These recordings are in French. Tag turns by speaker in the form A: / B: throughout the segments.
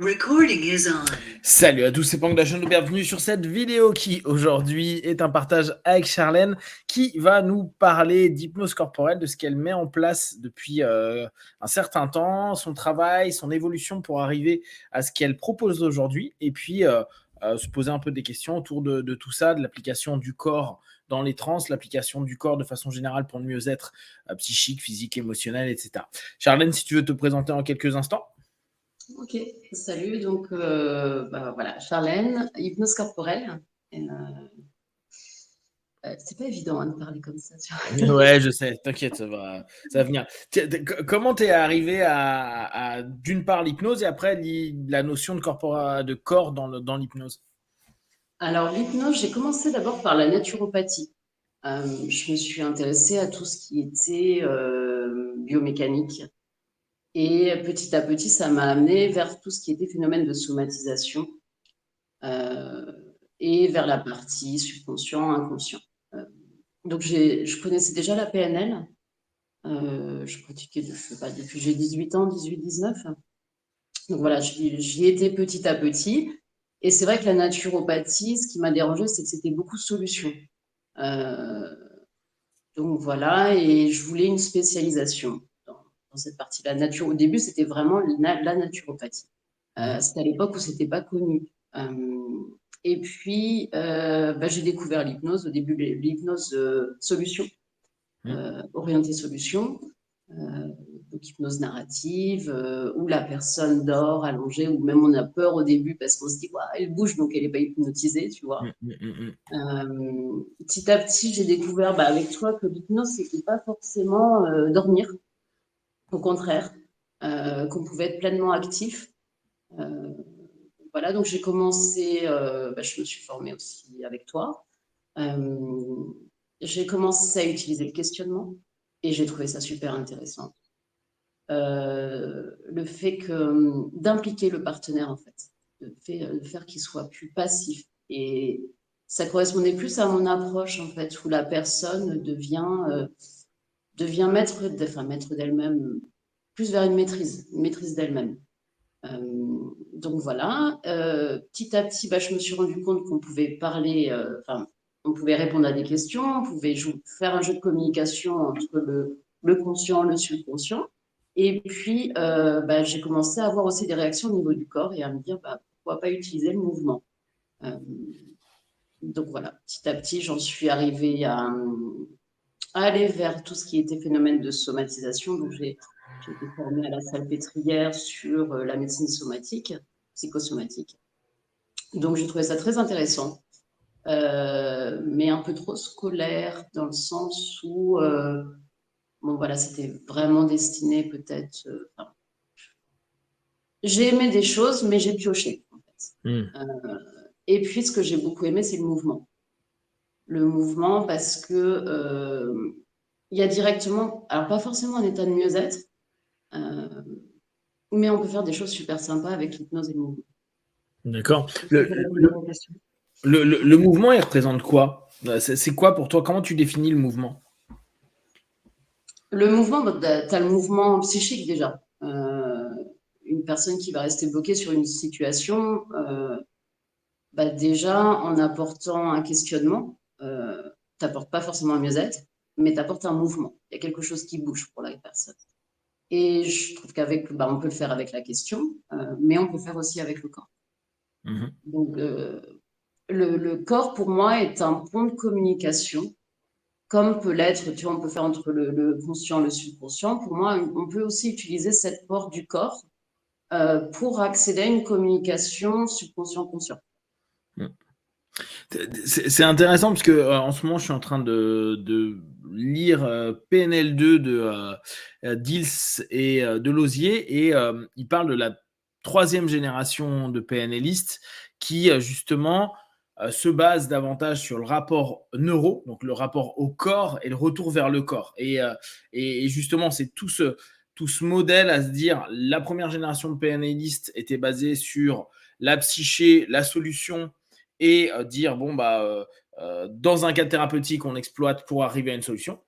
A: Recording is on.
B: Salut à tous, c'est Pang Dachon, bienvenue sur cette vidéo qui aujourd'hui est un partage avec Charlène qui va nous parler d'hypnose corporelle, de ce qu'elle met en place depuis un certain temps, son travail, son évolution pour arriver à ce qu'elle propose aujourd'hui et puis se poser un peu des questions autour de tout ça, de l'application du corps dans les trans, l'application du corps de façon générale pour le mieux-être psychique, physique, émotionnel, etc. Charlène, si tu veux te présenter en quelques instants.
C: Ok, salut. Donc, voilà, Charlène, hypnose corporelle. C'est pas évident hein, de parler comme ça.
B: Ouais, je sais, t'inquiète, ça va venir. Comment t'es arrivé à d'une part l'hypnose et après la notion de corps dans l'hypnose?
C: Alors, l'hypnose, j'ai commencé d'abord par la naturopathie. Je me suis intéressée à tout ce qui était biomécanique. Et petit à petit, ça m'a amené vers tout ce qui était phénomène de somatisation euh, et vers la partie subconscient, inconscient. Euh, donc, je connaissais déjà la PNL. Je pratiquais, je sais pas, depuis que j'ai 18 ans, 18-19. Donc voilà, j'y étais petit à petit. Et c'est vrai que la naturopathie, ce qui m'a dérangé, c'est que c'était beaucoup de solutions. Euh, donc voilà, et je voulais une spécialisation dans cette partie. La nature, au début, c'était vraiment la naturopathie. C'était à l'époque où c'était pas connu. Et puis, j'ai découvert l'hypnose, au début, l'hypnose solution, orientée solution. Euh, donc hypnose narrative, où la personne dort allongée, ou même on a peur au début parce qu'on se dit, ouais, elle bouge, donc elle n'est pas hypnotisée, tu vois. Petit à petit, j'ai découvert avec toi que l'hypnose, c'était pas forcément dormir, au contraire, qu'on pouvait être pleinement actif. Euh, voilà, donc j'ai commencé, je me suis formée aussi avec toi. Euh, j'ai commencé à utiliser le questionnement et j'ai trouvé ça super intéressant. Le fait d'impliquer le partenaire, en fait, de faire qu'il soit plus passif. Et ça correspondait plus à mon approche, en fait, où la personne devient maître d'elle-même, plus vers une maîtrise d'elle-même. Donc voilà, petit à petit, je me suis rendu compte qu'on pouvait parler, on pouvait répondre à des questions, on pouvait faire un jeu de communication entre le conscient, le subconscient. Et puis, j'ai commencé à avoir aussi des réactions au niveau du corps et à me dire, pourquoi pas utiliser le mouvement. Euh, donc voilà, petit à petit, j'en suis arrivée à aller vers tout ce qui était phénomène de somatisation. Donc j'ai été formée à la Salpêtrière sur la médecine somatique, psychosomatique. Donc j'ai trouvé ça très intéressant, mais un peu trop scolaire dans le sens où, bon voilà, c'était vraiment destiné peut-être. J'ai aimé des choses, mais j'ai pioché en fait. Et puis ce que j'ai beaucoup aimé, c'est le mouvement. Le mouvement parce que il y a directement, alors pas forcément un état de mieux-être, euh, mais on peut faire des choses super sympas avec l'hypnose et le mouvement.
B: D'accord.
C: Ça peut répondre à vos questions.
B: Le mouvement, il représente quoi? C'est quoi pour toi? Comment tu définis le mouvement?
C: Le mouvement, tu as le mouvement psychique déjà. Une personne qui va rester bloquée sur une situation, déjà en apportant un questionnement, t'apportes pas forcément un mieux-être, mais t'apportes un mouvement. Il y a quelque chose qui bouge pour la personne. Et je trouve on peut le faire avec la question, mais on peut le faire aussi avec le corps. Donc, le corps, pour moi, est un pont de communication, comme peut l'être, tu vois, on peut faire entre le conscient et le subconscient. Pour moi, on peut aussi utiliser cette porte du corps pour accéder à une communication subconscient-conscient.
B: C'est intéressant parce que en ce moment, je suis en train de lire PNL2 de Diels et Delosier et il parle de la troisième génération de PNListes qui justement se base davantage sur le rapport neuro, donc le rapport au corps et le retour vers le corps. Et justement, c'est tout ce modèle à se dire la première génération de PNListes était basée sur la psyché, la solution et dire dans un cadre thérapeutique, on exploite pour arriver à une solution.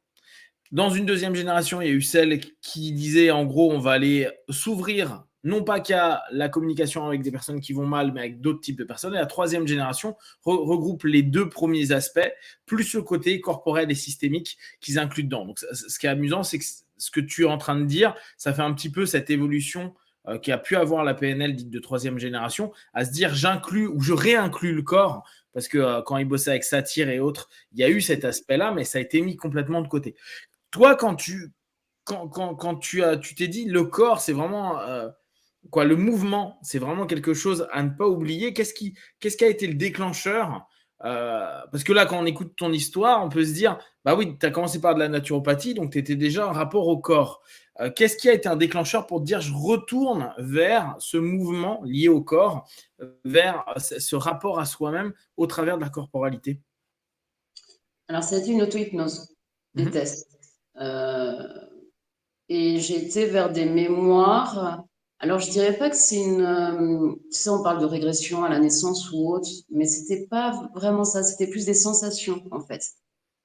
B: Dans une deuxième génération, il y a eu celle qui disait en gros, on va aller s'ouvrir non pas qu'il y a la communication avec des personnes qui vont mal, mais avec d'autres types de personnes. Et la troisième génération regroupe les deux premiers aspects, plus le côté corporel et systémique qu'ils incluent dedans. Donc, ce qui est amusant, c'est que ce que tu es en train de dire, ça fait un petit peu cette évolution qui a pu avoir la PNL dite de troisième génération, à se dire j'inclus ou je réinclus le corps, parce que quand il bossait avec Satir et autres, il y a eu cet aspect-là, mais ça a été mis complètement de côté. Toi, quand tu t'es dit le corps, c'est vraiment quoi, le mouvement, c'est vraiment quelque chose à ne pas oublier. Qu'est-ce qui a été le déclencheur parce que là, quand on écoute ton histoire, on peut se dire, bah oui, tu as commencé par de la naturopathie, donc tu étais déjà en rapport au corps. Qu'est-ce qui a été un déclencheur pour te dire, je retourne vers ce mouvement lié au corps, vers ce rapport à soi-même au travers de la corporalité?
C: Alors, ça a été une auto-hypnose, des
B: Mhm.
C: tests. Et j'ai été vers des mémoires. Alors, je dirais pas que c'est une. Tu sais, on parle de régression à la naissance ou autre, mais c'était pas vraiment ça. C'était plus des sensations, en fait.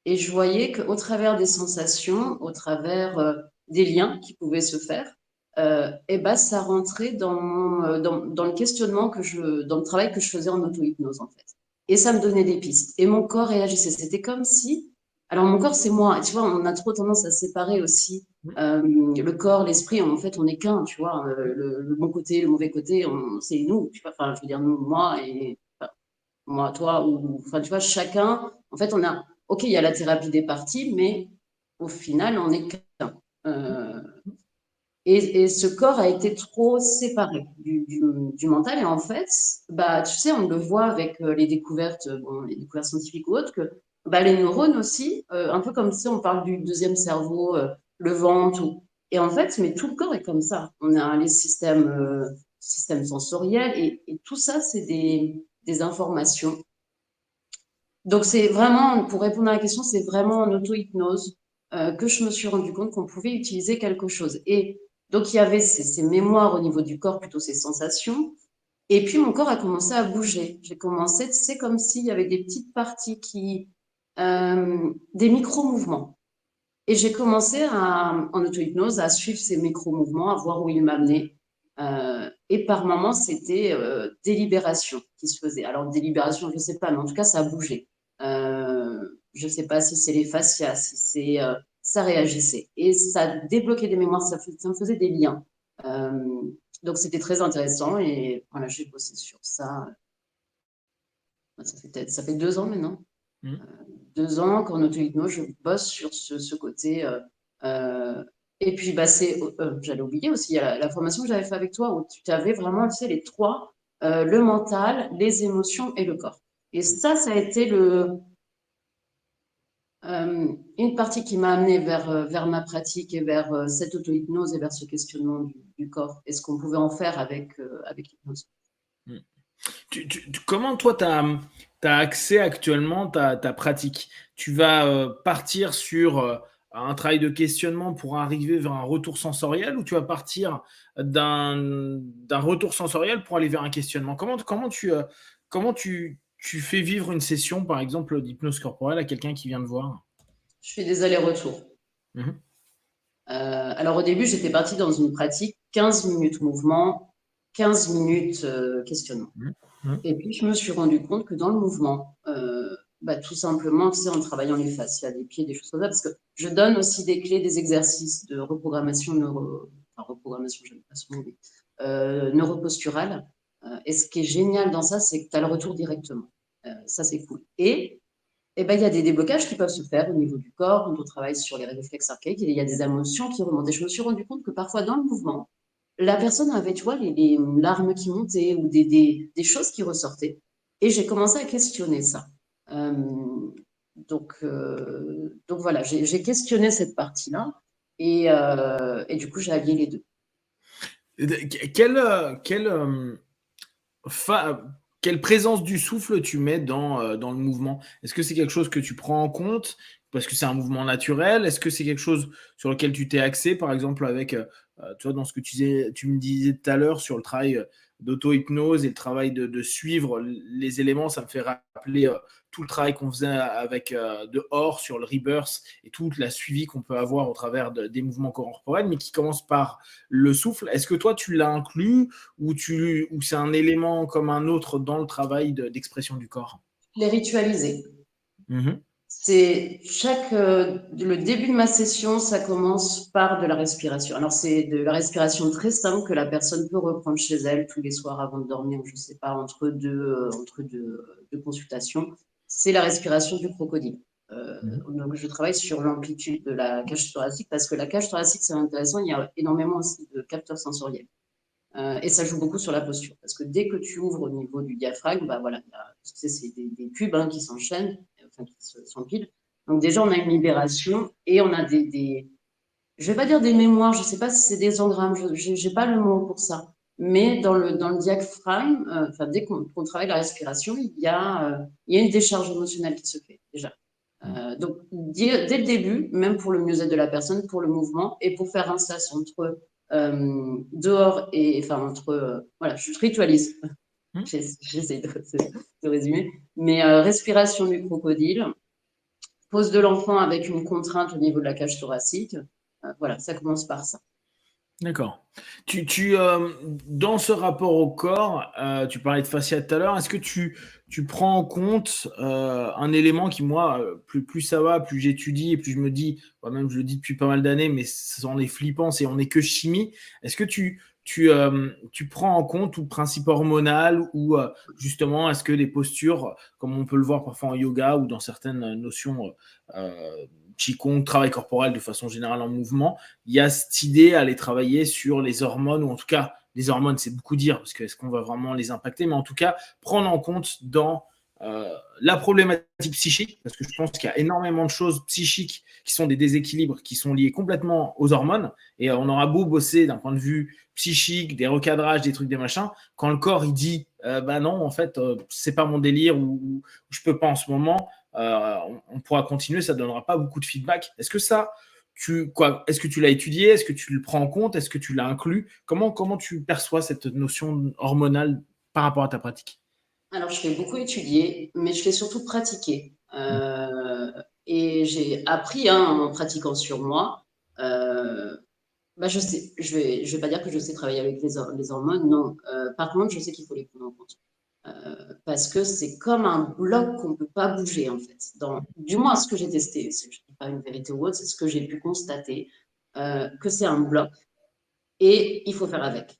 C: Et je voyais qu'au travers des sensations, au travers des liens qui pouvaient se faire, et ben, ça rentrait dans le questionnement dans le travail que je faisais en auto-hypnose, en fait. Et ça me donnait des pistes. Et mon corps réagissait. C'était comme si. Alors, mon corps, c'est moi. Tu vois, on a trop tendance à séparer aussi le corps, l'esprit. En fait, on n'est qu'un, tu vois. Le bon côté, le mauvais côté, c'est nous. Tu vois, enfin, je veux dire, nous, moi et enfin, moi, toi, ou enfin, tu vois, chacun. En fait, ok, il y a la thérapie des parties, mais au final, on n'est qu'un. Euh, et ce corps a été trop séparé du mental. Et en fait, bah, tu sais, on le voit avec les découvertes, bon, les découvertes scientifiques ou autres, que bah, les neurones aussi, un peu comme si on parle du deuxième cerveau, le ventre. Et en fait, mais tout le corps est comme ça. On a les systèmes sensoriels et tout ça, c'est des informations. Donc, c'est vraiment, pour répondre à la question, c'est vraiment en auto-hypnose que je me suis rendu compte qu'on pouvait utiliser quelque chose. Et donc, il y avait ces mémoires au niveau du corps, plutôt ces sensations. Et puis, mon corps a commencé à bouger. J'ai commencé, c'est comme s'il y avait des petites parties des micro-mouvements. Et j'ai commencé en auto-hypnose à suivre ces micro-mouvements, à voir où ils m'amenaient. Et par moments, c'était des libérations qui se faisaient. Alors, des libérations, je ne sais pas, mais en tout cas, ça a bougé. Je ne sais pas si c'est les fascias, si c'est ça réagissait. Et ça débloquait des mémoires, ça me faisait des liens. Donc, c'était très intéressant. Et voilà, j'ai bossé sur ça. Ça fait 2 ans maintenant.
B: Mhm.
C: 2 ans qu'en auto-hypnose, je bosse sur ce côté. Euh, et puis, bah, j'allais oublier aussi, il y a la formation que j'avais fait avec toi où tu avais vraiment, tu sais, les trois, le mental, les émotions et le corps. Et ça a été une partie qui m'a amenée vers ma pratique et vers cette auto-hypnose et vers ce questionnement du corps et ce qu'on pouvait en faire avec l'hypnose.
B: Mhm. Comment toi, tu as accès actuellement ta pratique? Tu vas partir sur un travail de questionnement pour arriver vers un retour sensoriel ou tu vas partir d'un retour sensoriel pour aller vers un questionnement? Comment tu fais vivre une session, par exemple, d'hypnose corporelle à quelqu'un qui vient te voir?
C: Je fais des allers-retours.
B: Mhm.
C: Alors au début, j'étais partie dans une pratique 15 minutes mouvement, 15 minutes questionnement.
B: Mhm. Mhm.
C: Et puis je me suis rendu compte que dans le mouvement, bah, tout simplement, tu sais, en travaillant les fascias, les pieds, des choses comme ça, parce que je donne aussi des clés, des exercices de reprogrammation reprogrammation, j'aime pas ce mot, mais neuroposturale. Et ce qui est génial dans ça, c'est que tu as le retour directement. Ça, c'est cool. Et ben, il y a des déblocages qui peuvent se faire au niveau du corps, quand on travaille sur les réflexes archaïques, et il y a des émotions qui remontent. Et je me suis rendu compte que parfois, dans le mouvement, la personne avait, tu vois, les larmes qui montaient ou des choses qui ressortaient. Et j'ai commencé à questionner ça. Euh, donc voilà, j'ai questionné cette partie-là. Et du coup, j'ai allié les deux.
B: Quelle fa- quelle présence du souffle tu mets dans le mouvement? Est-ce que c'est quelque chose que tu prends en compte parce que c'est un mouvement naturel? Est-ce que c'est quelque chose sur lequel tu t'es axé, par exemple, avec, tu vois, dans ce que tu me disais tout à l'heure sur le travail d'auto-hypnose et le travail de suivre les éléments, ça me fait rappeler tout le travail qu'on faisait avec dehors sur le rebirth et toute la suivi qu'on peut avoir au travers des mouvements corporels, mais qui commence par le souffle. Est-ce que toi, tu l'as inclus ou c'est un élément comme un autre dans le travail d'expression du corps?
C: Les ritualiser.
B: Mhm.
C: C'est le début de ma session, ça commence par de la respiration. Alors, c'est de la respiration très simple que la personne peut reprendre chez elle tous les soirs avant de dormir, je ne sais pas, entre deux consultations. C'est la respiration du crocodile. Donc, je travaille sur l'amplitude de la cage thoracique parce que la cage thoracique, c'est intéressant. Il y a énormément aussi de capteurs sensoriels. Et ça joue beaucoup sur la posture. Parce que dès que tu ouvres au niveau du diaphragme, bah voilà, c'est des pubs qui s'enchaînent, enfin qui s'empilent. Donc déjà, on a une libération et on a je vais pas dire des mémoires, je sais pas si c'est des engrammes, j'ai pas le mot pour ça. Mais dans le diaphragme, enfin, dès qu'on travaille la respiration, il y a une décharge émotionnelle qui se fait déjà. Donc, dès le début, même pour le mieux-être de la personne, pour le mouvement et pour faire un sas entre dehors et enfin voilà, je ritualise. J'essaie de résumer. Mais respiration du crocodile, pose de l'enfant avec une contrainte au niveau de la cage thoracique. Voilà, ça commence par ça.
B: D'accord. Dans ce rapport au corps, tu parlais de fascia tout à l'heure, est-ce que tu prends en compte un élément qui, moi, plus ça va, plus j'étudie et plus je me dis, moi-même je le dis depuis pas mal d'années, mais c'en est flippant, on n'est que chimie. Est-ce que tu prends en compte tout le principe hormonal ou justement, est-ce que les postures, comme on peut le voir parfois en yoga ou dans certaines notions Qigong, travail corporel de façon générale en mouvement, il y a cette idée à aller travailler sur les hormones, ou en tout cas, les hormones, c'est beaucoup dire, parce que est-ce qu'on va vraiment les impacter, mais en tout cas, prendre en compte dans la problématique psychique, parce que je pense qu'il y a énormément de choses psychiques qui sont des déséquilibres, qui sont liés complètement aux hormones, et on aura beau bosser d'un point de vue psychique, des recadrages, des trucs, des machins, quand le corps, il dit, bah non, en fait, c'est pas mon délire, ou je peux pas en ce moment, on pourra continuer, ça ne donnera pas beaucoup de feedback. Est-ce que ça, est-ce que tu l'as étudié? Est-ce que tu le prends en compte? Est-ce que tu l'as inclus? Comment tu perçois cette notion hormonale par rapport à ta pratique?
C: Alors, je fais beaucoup étudier, mais je fais surtout pratiquer. Et j'ai appris en pratiquant sur moi. Euh, Bah, je sais, je vais pas dire que je sais travailler avec les hormones, non. Par contre, je sais qu'il faut les prendre en compte. Parce que c'est comme un bloc qu'on ne peut pas bouger, en fait. Du moins, ce que j'ai testé, je ne dis pas une vérité ou autre, c'est ce que j'ai pu constater, que c'est un bloc et il faut faire avec.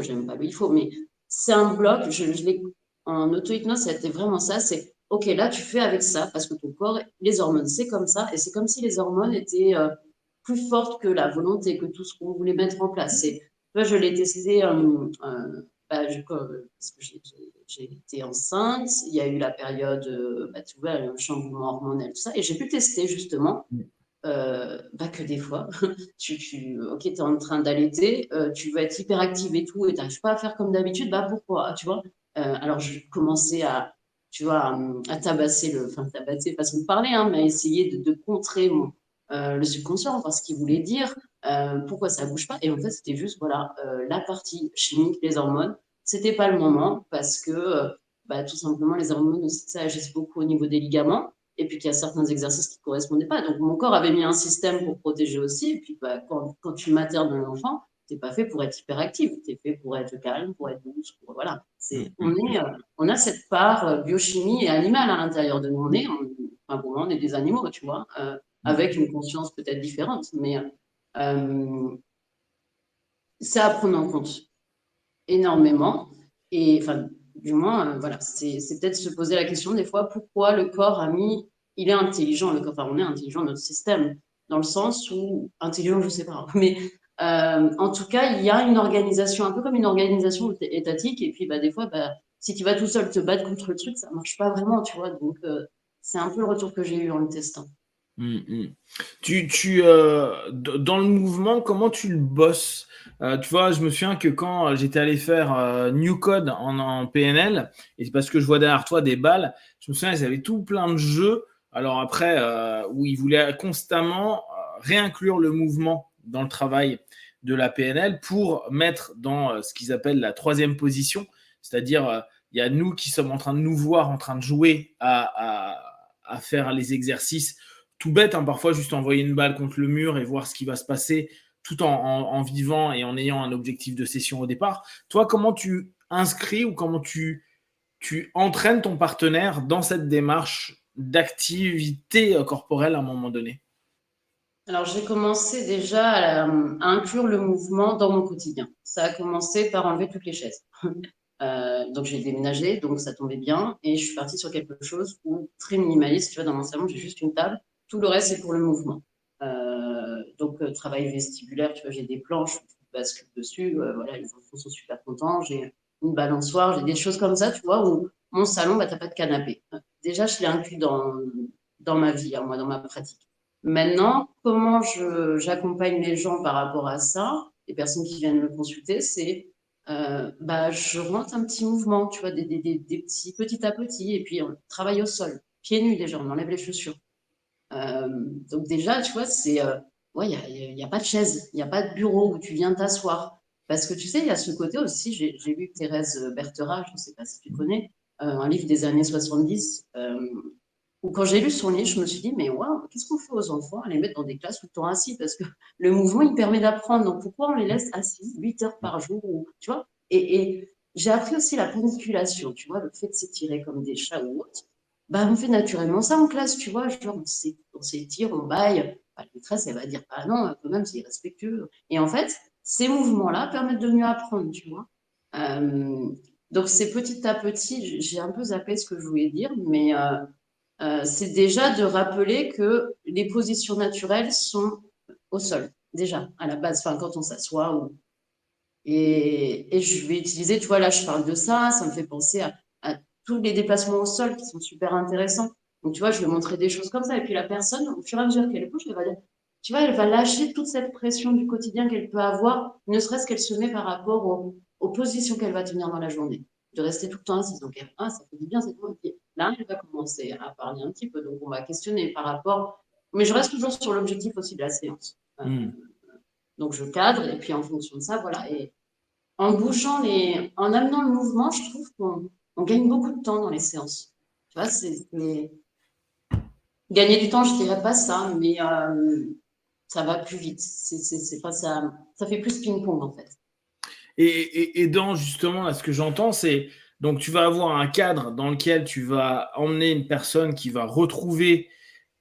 C: J'aime pas le il faut, mais c'est un bloc, en auto-hypnose, ça a été vraiment ça, c'est, OK, là, tu fais avec ça, parce que ton corps, les hormones, c'est comme ça, et c'est comme si les hormones étaient plus fortes que la volonté, que tout ce qu'on voulait mettre en place. Je l'ai testé, parce que j'ai été enceinte, il y a eu la période, tu vois, le changement hormonal, tout ça, et j'ai pu tester justement que des fois, ok, tu es en train d'allaiter, tu veux être hyperactive et tout, et tu n'arrives pas à faire comme d'habitude, bah pourquoi, tu vois? Alors, je commençais tu vois, à tabasser enfin, tabasser, façon de parler, mais à essayer de contrer le subconscient, voir ce qu'il voulait dire, pourquoi ça bouge pas. Et en fait, c'était juste, voilà, la partie chimique, les hormones, c'était pas le moment parce que, tout simplement, les hormones aussi, ça agisse beaucoup au niveau des ligaments et puis qu'il y a certains exercices qui ne correspondaient pas. Donc, mon corps avait mis un système pour protéger aussi. Et puis, quand tu maternes un enfant, tu n'es pas fait pour être hyperactif. Tu es fait pour être calme, pour être douce. Voilà. On a cette part biochimie et animale à l'intérieur de nous. Enfin, pour moi, on est des animaux, tu vois, avec une conscience peut-être différente. Mais c'est à prendre en compte énormément. Et enfin, du moins, voilà, c'est peut-être se poser la question des fois pourquoi le corps a mis. Il est intelligent, le corps, enfin, on est intelligent, notre système, dans le sens où. Intelligent, je sais pas, mais en tout cas, il y a une organisation, un peu comme une organisation étatique, et puis des fois, si tu vas tout seul te battre contre le truc, ça marche pas vraiment, tu vois. Donc, c'est un peu le retour que j'ai eu en le testant.
B: Dans le mouvement, comment tu le bosses? Tu vois, je me souviens que quand j'étais allé faire New Code en PNL, et c'est parce que je vois derrière toi des balles, je me souviens, ils avaient tout plein de jeux. Alors après, où ils voulaient constamment réinclure le mouvement dans le travail de la PNL pour mettre dans ce qu'ils appellent la troisième position, c'est-à-dire il y a nous qui sommes en train de nous voir, en train de jouer à faire les exercices tout bête, hein, parfois juste envoyer une balle contre le mur et voir ce qui va se passer tout en vivant et en ayant un objectif de session au départ. Toi, comment tu inscris ou comment tu entraînes ton partenaire dans cette démarche d'activité corporelle à un moment donné?
C: Alors, j'ai commencé déjà à inclure le mouvement dans mon quotidien. Ça a commencé par enlever toutes les chaises. Donc, j'ai déménagé, donc ça tombait bien. Et je suis partie sur quelque chose où, très minimaliste. Tu vois, dans mon salon, j'ai juste une table. Tout le reste, c'est pour le mouvement. Travail vestibulaire, tu vois, j'ai des planches, je bascule dessus. Voilà, les enfants sont super contents. J'ai une balançoire, j'ai des choses comme ça, tu vois, où mon salon, bah, t'as pas de canapé. Déjà, je l'ai inclus dans ma vie, hein, moi, dans ma pratique. Maintenant, comment j'accompagne les gens par rapport à ça, les personnes qui viennent me consulter, c'est bah, je remonte un petit mouvement, tu vois, des petits, petit à petit, et puis on travaille au sol, pieds nus déjà, on enlève les chaussures. Euh, donc déjà, tu vois, ouais, il y a pas de chaise, il n'y a pas de bureau où tu viens t'asseoir. Parce que tu sais, il y a ce côté aussi, j'ai lu Thérèse Berthera, je ne sais pas si tu connais, un livre des années 70, où quand j'ai lu son livre, je me suis dit, mais waouh, qu'est-ce qu'on fait aux enfants à les mettre dans des classes tout le temps assis? Parce que le mouvement, il permet d'apprendre. Donc pourquoi on les laisse assis 8 heures par jour, tu vois? Et j'ai appris aussi la manipulation, tu vois, le fait de s'étirer comme des chats ou autres. Bah, on fait naturellement ça en classe, tu vois, genre on s'étire, on baille. Bah, la maîtresse, elle va dire, ah non, quand même, c'est irrespectueux. Et en fait, ces mouvements-là permettent de mieux apprendre, tu vois. Euh, donc, c'est petit à petit, j'ai un peu zappé ce que je voulais dire, mais c'est déjà de rappeler que les positions naturelles sont au sol, déjà, à la base, enfin, quand on s'assoit. Et je vais utiliser, tu vois, là, je parle de ça me fait penser à tous les déplacements au sol qui sont super intéressants. Donc, tu vois, je vais montrer des choses comme ça. Et puis, la personne, au fur et à mesure qu'elle bouge, elle va dire, tu vois, elle va lâcher toute cette pression du quotidien qu'elle peut avoir, ne serait-ce qu'elle se met par rapport aux positions qu'elle va tenir dans la journée, de rester tout le temps assise. Donc, ça fait du bien, c'est tout. Et là, elle va commencer à parler un petit peu. Donc, on va questionner par rapport. Mais je reste toujours sur l'objectif aussi de la séance.
B: Hmm.
C: Donc, je cadre et puis en fonction de ça, voilà. Et en amenant le mouvement, je trouve qu'on gagne beaucoup de temps dans les séances. Tu vois, gagner du temps, je dirais pas ça, mais ça va plus vite. C'est pas ça, ça fait plus ping-pong en fait.
B: Et dans justement, là, ce que j'entends, c'est donc tu vas avoir un cadre dans lequel tu vas emmener une personne qui va retrouver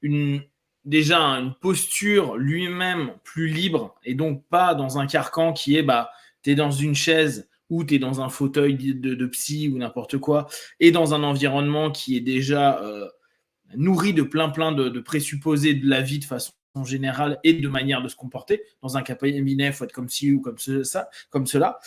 B: une, déjà une posture lui-même plus libre et donc pas dans un carcan qui est bah, tu es dans une chaise ou tu es dans un fauteuil de psy ou n'importe quoi et dans un environnement qui est déjà nourri de plein de présupposés de la vie de façon générale et de manière de se comporter. Dans un cabinet, il faut être comme ci ou comme cela.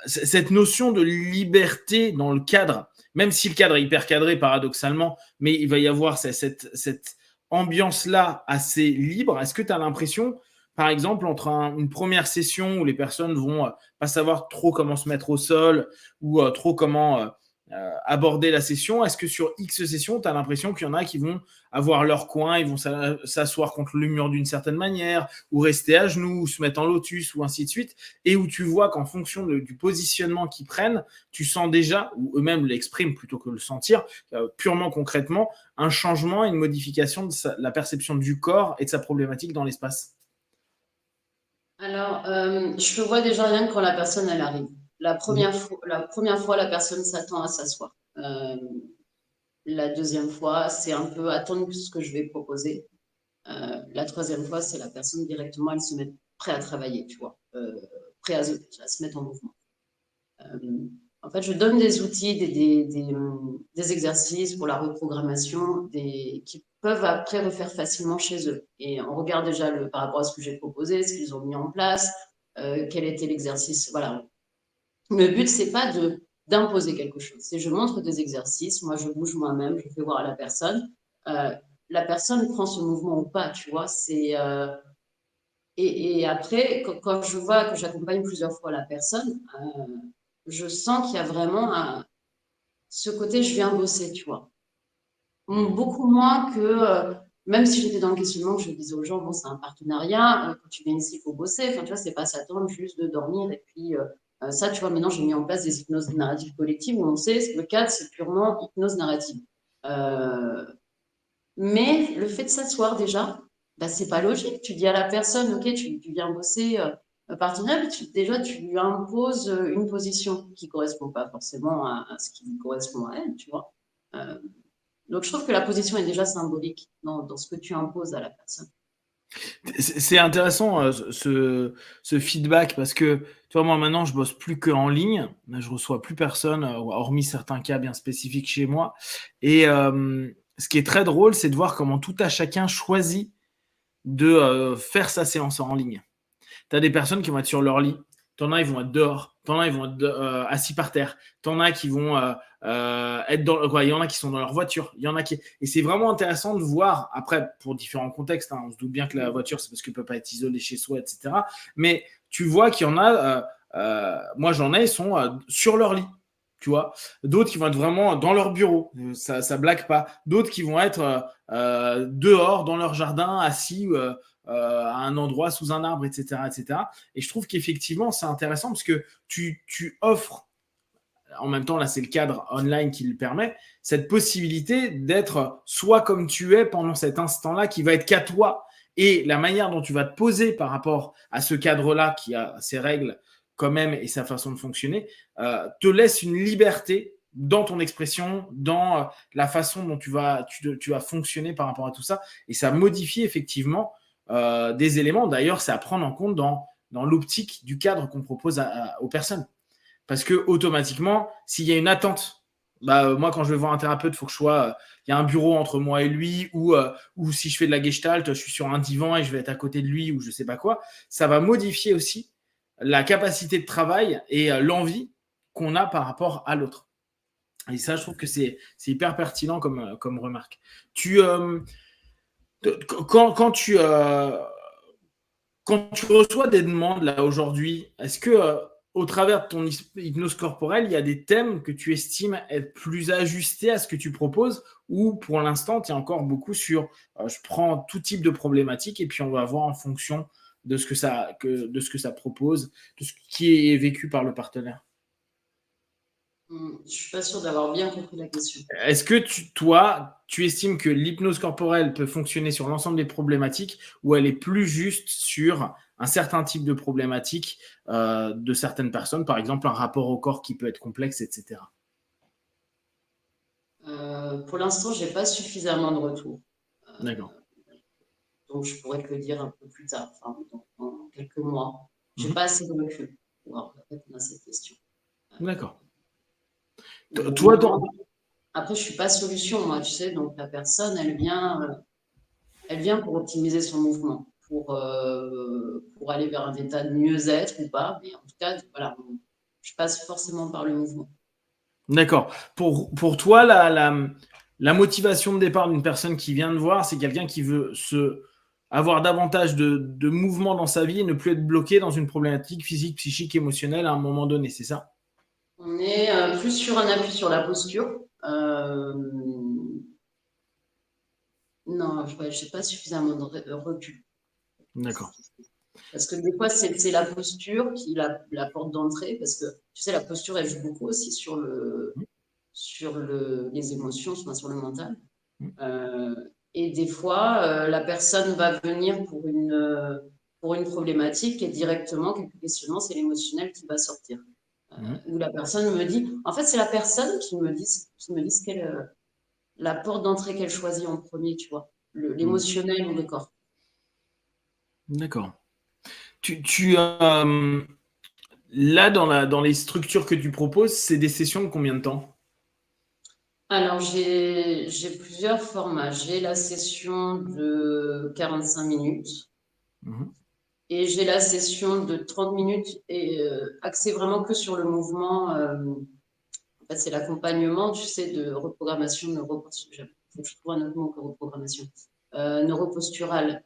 B: Cette notion de liberté dans le cadre, même si le cadre est hyper cadré paradoxalement, mais il va y avoir cette ambiance-là assez libre. Est-ce que tu as l'impression, par exemple, entre une première session où les personnes vont pas savoir trop comment se mettre au sol ou trop comment aborder la session, est-ce que sur X sessions, tu as l'impression qu'il y en a qui vont avoir leur coin, ils vont s'asseoir contre le mur d'une certaine manière, ou rester à genoux, ou se mettre en lotus, ou ainsi de suite, et où tu vois qu'en fonction du positionnement qu'ils prennent, tu sens déjà, ou eux-mêmes l'expriment plutôt que le sentir, purement concrètement, un changement, une modification de la perception du corps et de sa problématique dans l'espace.
C: Alors, je le vois déjà rien que quand la personne elle arrive. La première fois, la personne s'attend à s'asseoir. La deuxième fois, c'est un peu attendre ce que je vais proposer. La troisième fois, c'est la personne directement, elle se met prêt à travailler, tu vois, prêt à se mettre en mouvement. En fait, je donne des outils, des exercices pour la reprogrammation qui peuvent après refaire facilement chez eux. Et on regarde déjà par rapport à ce que j'ai proposé, ce qu'ils ont mis en place, quel était l'exercice. Voilà. Le but, c'est pas d'imposer quelque chose. C'est je montre des exercices, moi je bouge moi-même, je fais voir à la personne. Euh, la personne prend ce mouvement ou pas, tu vois. Et après, quand je vois que j'accompagne plusieurs fois la personne, je sens qu'il y a vraiment ce côté je viens bosser, tu vois. Beaucoup moins que, même si j'étais dans le questionnement, que je disais aux gens, bon, c'est un partenariat, quand tu viens ici, il faut bosser. Enfin, tu vois, c'est pas s'attendre juste de dormir et puis Ça, tu vois, maintenant, j'ai mis en place des hypnoses narratives collectives où on sait que le cadre, c'est purement hypnose narrative. Mais le fait de s'asseoir déjà, bah, c'est pas logique. Tu dis à la personne, OK, tu viens bosser partenariat, mais déjà, tu lui imposes une position qui correspond pas forcément à ce qui correspond à elle, tu vois. Donc, je trouve que la position est déjà symbolique dans ce que tu imposes à la personne.
B: C'est intéressant ce feedback parce que tu vois, moi maintenant je bosse plus qu'en ligne, je reçois plus personne, hormis certains cas bien spécifiques chez moi. Et ce qui est très drôle, c'est de voir comment tout à chacun choisit de faire sa séance en ligne. Tu as des personnes qui vont être sur leur lit, t'en as, ils vont être dehors, t'en as, ils vont être assis par terre, t'en as qui vont être dans quoi, il y en a qui sont dans leur voiture, il y en a qui et c'est vraiment intéressant de voir après pour différents contextes, hein, on se doute bien que la voiture c'est parce qu'elle peut pas être isolée chez soi, etc. Mais tu vois qu'il y en a, moi j'en ai, ils sont sur leur lit. Tu vois, d'autres qui vont être vraiment dans leur bureau, ça blague pas. D'autres qui vont être dehors dans leur jardin, assis à un endroit sous un arbre, etc., etc. Et je trouve qu'effectivement, c'est intéressant parce que tu offres, en même temps, là, c'est le cadre online qui le permet, cette possibilité d'être soit comme tu es pendant cet instant-là qui va être qu'à toi et la manière dont tu vas te poser par rapport à ce cadre-là qui a ses règles quand même et sa façon de fonctionner, te laisse une liberté dans ton expression, dans la façon dont tu vas fonctionner par rapport à tout ça. Et ça modifie effectivement des éléments. D'ailleurs, c'est à prendre en compte dans l'optique du cadre qu'on propose aux personnes. Parce que automatiquement, s'il y a une attente, bah, moi, quand je vais voir un thérapeute, il faut que je sois. Il y a un bureau entre moi et lui, ou si je fais de la gestalt, je suis sur un divan et je vais être à côté de lui, ou je ne sais pas quoi. Ça va modifier aussi la capacité de travail et l'envie qu'on a par rapport à l'autre. Et ça, je trouve que c'est hyper pertinent comme remarque. Quand quand tu reçois des demandes là aujourd'hui, est-ce que au travers de ton hypnose corporelle, il y a des thèmes que tu estimes être plus ajustés à ce que tu proposes ou pour l'instant, tu es encore beaucoup sur je prends tout type de problématique et puis on va voir en fonction de ce que ça propose, de ce qui est vécu par le partenaire.
C: Je suis pas sûre d'avoir bien compris la question.
B: Est-ce que toi, tu estimes que l'hypnose corporelle peut fonctionner sur l'ensemble des problématiques ou elle est plus juste sur un certain type de problématiques de certaines personnes, par exemple un rapport au corps qui peut être complexe, etc.
C: Pour l'instant, j'ai pas suffisamment de retours.
B: D'accord.
C: Donc, je pourrais te le dire un peu plus tard, enfin, dans quelques mois. J'ai
B: Mhm.
C: pas assez de recul pour répondre à cette question.
B: D'accord. Toi,
C: Maintenant, après, je suis pas solution, moi, tu sais, donc la personne, elle vient pour optimiser son mouvement, pour aller vers un état de mieux-être ou pas, mais en tout cas, voilà, je passe forcément par le mouvement.
B: d'accord. Pour toi, la motivation de départ d'une personne qui vient te voir, c'est quelqu'un qui veut avoir davantage de mouvement dans sa vie et ne plus être bloqué dans une problématique physique, psychique, émotionnelle à un moment donné, c'est ça?
C: On est plus sur un appui sur la posture. Non, je n'ai pas suffisamment de recul.
B: D'accord.
C: Parce que des fois, c'est la posture qui est la porte d'entrée, parce que tu sais, la posture, elle joue beaucoup aussi les émotions, sur le mental. Et des fois, la personne va venir pour une problématique et directement, quelques questionnements, c'est l'émotionnel qui va sortir.
B: Mhm.
C: Où la personne me dit, en fait, c'est la personne qui me dit la porte d'entrée qu'elle choisit en premier, tu vois,
B: Mhm.
C: l'émotionnel ou le corps.
B: D'accord. Là, dans les structures que tu proposes, c'est des sessions de combien de temps?
C: Alors, j'ai plusieurs formats. J'ai la session de 45 minutes
B: Mhm.
C: et j'ai la session de 30 minutes et axée vraiment que sur le mouvement. En fait, c'est l'accompagnement, tu sais, de reprogrammation neuroposturale. Faut que je trouve un autre mot que reprogrammation. Neuroposturale,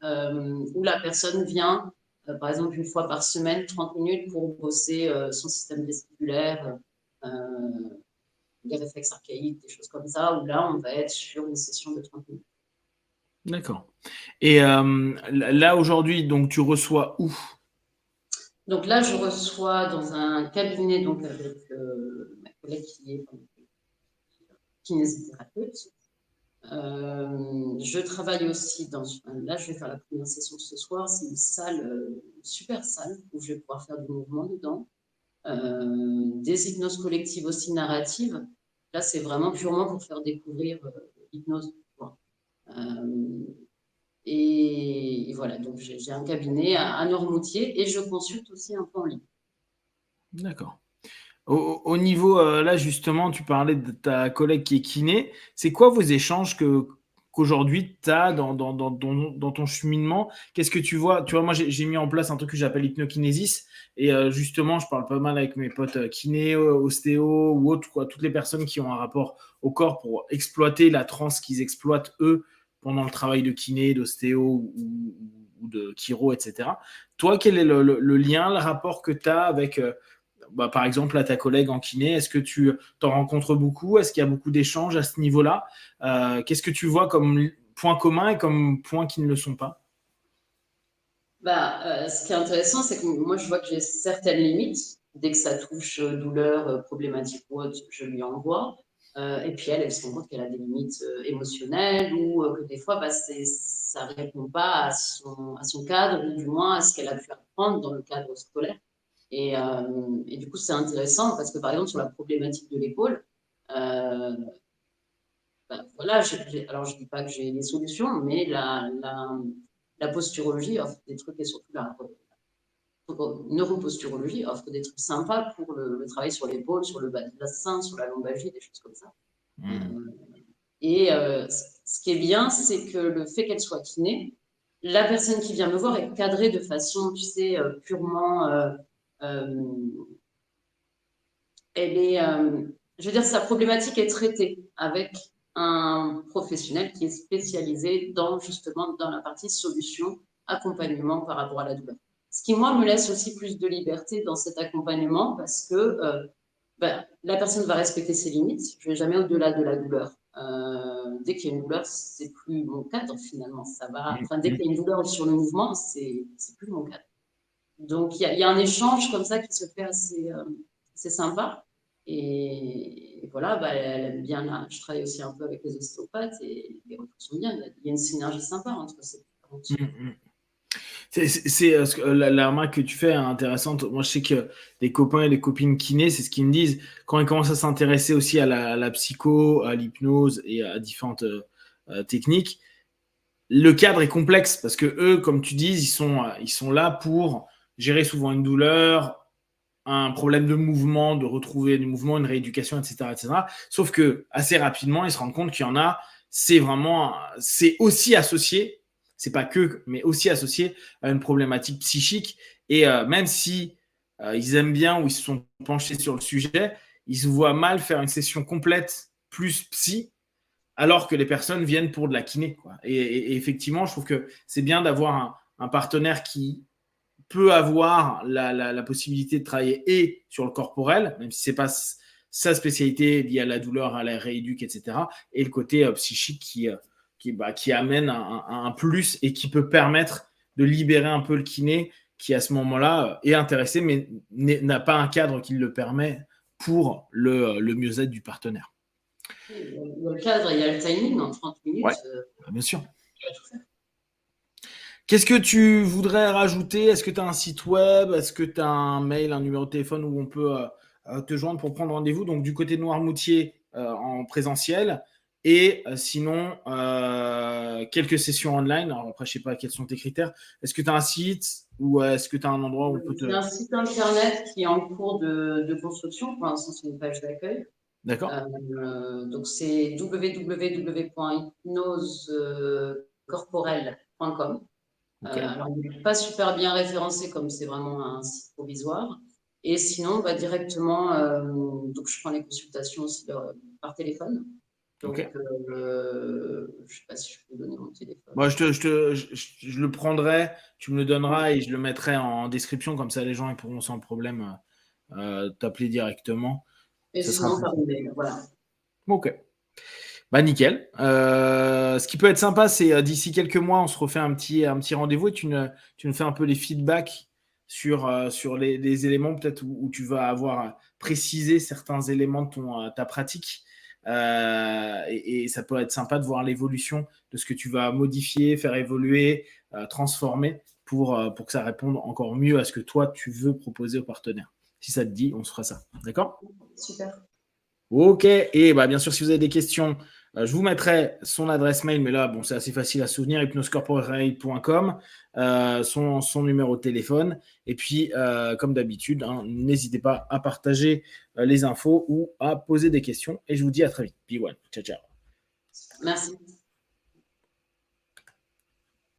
C: où la personne vient, par exemple, une fois par semaine, 30 minutes pour bosser son système vestibulaire, des réflexes archaïques, des choses comme ça, où là, on va être sur une session de 30 minutes.
B: D'accord. Et là, aujourd'hui, donc, tu reçois où?
C: Donc là, je reçois dans un cabinet donc avec ma collègue qui est kinésithérapeute. Je travaille aussi là, je vais faire la première session ce soir. C'est une salle, une super salle où je vais pouvoir faire du mouvement dedans. Des hypnoses collectives aussi narratives. Là, c'est vraiment purement pour faire découvrir l'hypnose. Et voilà, donc j'ai un cabinet à Noirmoutier et je consulte aussi un peu en ligne.
B: D'accord. Au niveau, là, justement, tu parlais de ta collègue qui est kiné. C'est quoi vos échanges qu'aujourd'hui tu as dans ton cheminement? Qu'est-ce que tu vois? Tu vois, moi, j'ai mis en place un truc que j'appelle hypnokinésis. Et justement, je parle pas mal avec mes potes kiné, ostéo ou autres, quoi, toutes les personnes qui ont un rapport au corps pour exploiter la transe qu'ils exploitent eux pendant le travail de kiné, d'ostéo ou de chiro, etc. Toi, quel est le lien, le rapport que tu as avec par exemple, à ta collègue en kiné, est-ce que tu t'en rencontres beaucoup? Est-ce qu'il y a beaucoup d'échanges à ce niveau-là? Qu'est-ce que tu vois comme points communs et comme points qui ne le sont pas?
C: Ce qui est intéressant, c'est que moi, je vois que j'ai certaines limites. Dès que ça touche douleur, problématique ou autre, je lui envoie. Et puis elle se rend compte qu'elle a des limites émotionnelles ou que des fois, ça ne répond pas à son cadre ou du moins à ce qu'elle a pu apprendre dans le cadre scolaire. Et du coup, c'est intéressant parce que par exemple, sur la problématique de l'épaule, euh, voilà, alors je ne dis pas que j'ai des solutions, mais la posturologie offre des trucs et surtout la neuroposturologie offre des trucs sympas pour le travail sur l'épaule, sur le bas du bassin, sur la lombalgie, des choses comme ça. Ce qui est bien, c'est que le fait qu'elle soit kiné, la personne qui vient me voir est cadrée de façon, tu sais, purement. Elle est, je veux dire, sa problématique est traitée avec un professionnel qui est spécialisé justement dans la partie solution, accompagnement par rapport à la douleur. Ce qui, moi, me laisse aussi plus de liberté dans cet accompagnement parce que la personne va respecter ses limites. Je ne vais jamais au-delà de la douleur. Dès qu'il y a une douleur, c'est plus mon cadre finalement. Enfin, dès qu'il y a une douleur sur le mouvement, c'est plus mon cadre. Donc, il y a un échange comme ça qui se fait assez sympa. Et voilà, elle aime bien là. Je travaille aussi un peu avec les ostéopathes et les retours sont bien. Il y a une synergie sympa entre ces différentes.
B: La remarque que tu fais est intéressante. Moi, je sais que des copains et des copines kinés, c'est ce qu'ils me disent quand ils commencent à s'intéresser aussi à la psycho, à l'hypnose et à différentes techniques. Le cadre est complexe parce que eux, comme tu dis, ils sont là pour gérer souvent une douleur, un problème de mouvement, de retrouver du mouvement, une rééducation, etc., etc. Sauf que assez rapidement, ils se rendent compte qu'il y en a, c'est aussi associé, c'est pas que, mais aussi associé à une problématique psychique. Et même si ils aiment bien ou ils se sont penchés sur le sujet, ils se voient mal faire une session complète plus psy alors que les personnes viennent pour de la kiné, quoi. Et effectivement, je trouve que c'est bien d'avoir un partenaire qui peut avoir la possibilité de travailler et sur le corporel, même si c'est pas sa spécialité liée à la douleur, à la rééduque, etc. Et le côté psychique qui amène un plus et qui peut permettre de libérer un peu le kiné qui, à ce moment-là, est intéressé, mais n'a pas un cadre qui le permet pour le mieux-être du partenaire.
C: Il y a le cadre, il y a le timing en 30 minutes.
B: Ouais, bien sûr. Qu'est-ce que tu voudrais rajouter? Est-ce que tu as un site web? Est-ce que tu as un mail, un numéro de téléphone où on peut te joindre pour prendre rendez-vous? Donc, du côté de Noirmoutier en présentiel. Et sinon, quelques sessions online. Alors, après, je ne sais pas quels sont tes critères. Est-ce que tu as un site ou est-ce que tu as un endroit où on peut te.
C: C'est un site internet qui est en cours de construction. Pour l'instant, c'est une page d'accueil.
B: D'accord.
C: Donc, c'est www.hypnosecorporelle.com.
B: Okay.
C: Alors, il n'est pas super bien référencé comme c'est vraiment un site provisoire. Et sinon, directement, donc je prends les consultations aussi par téléphone. Donc,
B: Okay.
C: je ne sais pas si je peux donner mon téléphone.
B: Moi, je le prendrai, tu me le donneras et je le mettrai en description. Comme ça, les gens ils pourront sans problème t'appeler directement.
C: Et
B: Ça
C: sinon,
B: sera
C: par email, voilà.
B: Ok. Bah nickel. Ce qui peut être sympa, c'est d'ici quelques mois, on se refait un petit rendez-vous et tu nous fais un peu les feedbacks sur les éléments peut-être où tu vas avoir précisé certains éléments de ta pratique. Et ça peut être sympa de voir l'évolution de ce que tu vas modifier, faire évoluer, transformer pour que ça réponde encore mieux à ce que toi, tu veux proposer aux partenaires. Si ça te dit, on se fera ça. D'accord ?
C: Super.
B: Ok, et bien sûr, si vous avez des questions, je vous mettrai son adresse mail, mais là, bon, c'est assez facile à souvenir, hypnosecorporate.com, son numéro de téléphone, et puis, comme d'habitude, n'hésitez pas à partager les infos ou à poser des questions, et je vous dis à très vite. Puis ouais, ciao, ciao.
C: Merci.